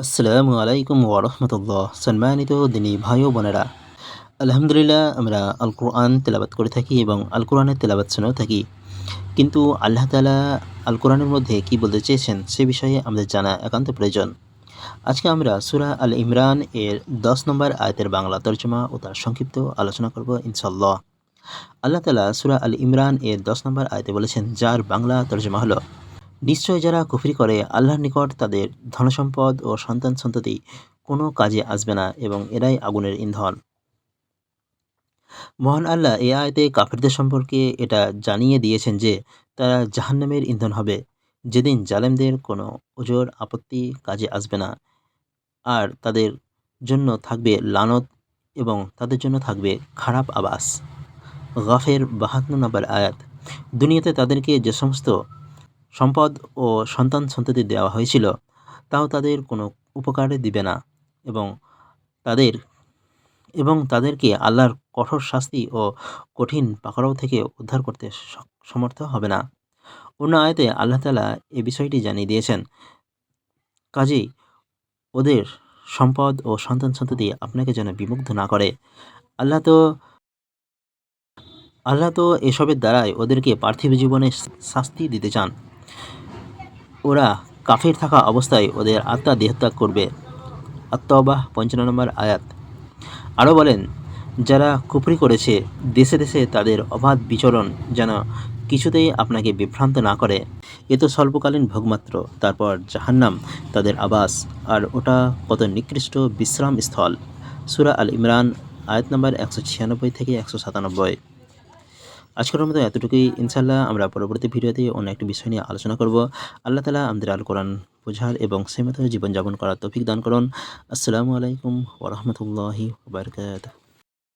আসসালামু আলাইকুম ওরহমতুল্লাহ। সম্মানিত দিনী ভাই ও বোনেরা, আলহামদুলিল্লাহ আমরা আল কোরআন তেলাবাত করে থাকি এবং আল কোরআনের তেলাবাত শুনেও থাকি। কিন্তু আল্লাহ তাআলা আল কোরআনের মধ্যে কি বলতে চেয়েছেন সে বিষয়ে আমাদের জানা একান্ত প্রয়োজন। আজকে আমরা সূরা আল ইমরান এর ১০ নম্বর আয়াতের বাংলা তর্জমা ও তার সংক্ষিপ্ত আলোচনা করব ইনশাআল্লাহ। আল্লাহ তাআলা সূরা আল ইমরান এর ১০ নম্বর আয়াতে বলেছেন, যার বাংলা তর্জমা হলো, নিশ্চয় যারা কুফরি করে আল্লাহর নিকট তাদের ধনসম্পদ ও সন্তান-সন্ততি কোনো কাজে আসবে না এবং এরাই আগুনের ইন্ধন। মহান আল্লাহ এই আয়াতে কাফিরদের সম্পর্কে এটা জানিয়ে দিয়েছেন যে তারা জাহান্নামের ইন্ধন হবে, যেদিন জালেমদের কোনো ওজর আপত্তি কাজে আসবে না, আর তাদের জন্য থাকবে লানত এবং তাদের জন্য থাকবে খারাপ আবাস। গাফের ৫২ নম্বর আয়াত। দুনিয়াতে তাদেরকে যে সমস্ত সম্পদ ও সন্তান-সন্ততি দেওয়া হয়েছিল, তাও তাদের কোনো উপকারে দিবে না এবং তাদের তাদেরকে আল্লাহর কঠোর শাস্তি ও কঠিন পাকড়াও থেকে উদ্ধার করতে সমর্থ হবে না। অন্য আয়াতে আল্লাহ তাআলা এ বিষয়টি জানিয়ে দিয়েছেন। কাজেই ওদের সম্পদ ও সন্তান-সন্ততি আপনাকে যেন বিমুগ্ধ না করে। আল্লাহ তো এসবের দ্বারাই ওদেরকে পার্থিব জীবনে শাস্তি দিতে চান। ওরা কাফির থাকা অবস্থায় ওদের আত্মা দেহত্যাগ করবে। আত-তাওবাহ ৫৫ নম্বর আয়াত। আরও বলেন, যারা কুফরি করেছে দেশে দেশে তাদের অবাধ বিচরণ যেন কিছুতেই আপনাকে বিভ্রান্ত না করে। এ তো স্বল্পকালীন ভোগমাত্র, তারপর জাহান্নাম তাদের আবাস, আর ওটা কত নিকৃষ্ট বিশ্রাম স্থল। সূরা আল ইমরান আয়াত নম্বর ১৯৬ থেকে ১৯৭। আজকের মতো এতটুকুই। ইনশাআল্লাহ আমরা পরবর্তী ভিডিওতে অন্য একটি বিষয় নিয়ে আলোচনা করব। আল্লাহ তাআলা আমাদের আল কোরআন বোঝার এবং সেই মতো জীবনযাপন করার তৌফিক দান করুন। আসসালামু আলাইকুম ওয়া রাহমাতুল্লাহি ওয়া বারাকাতুহু।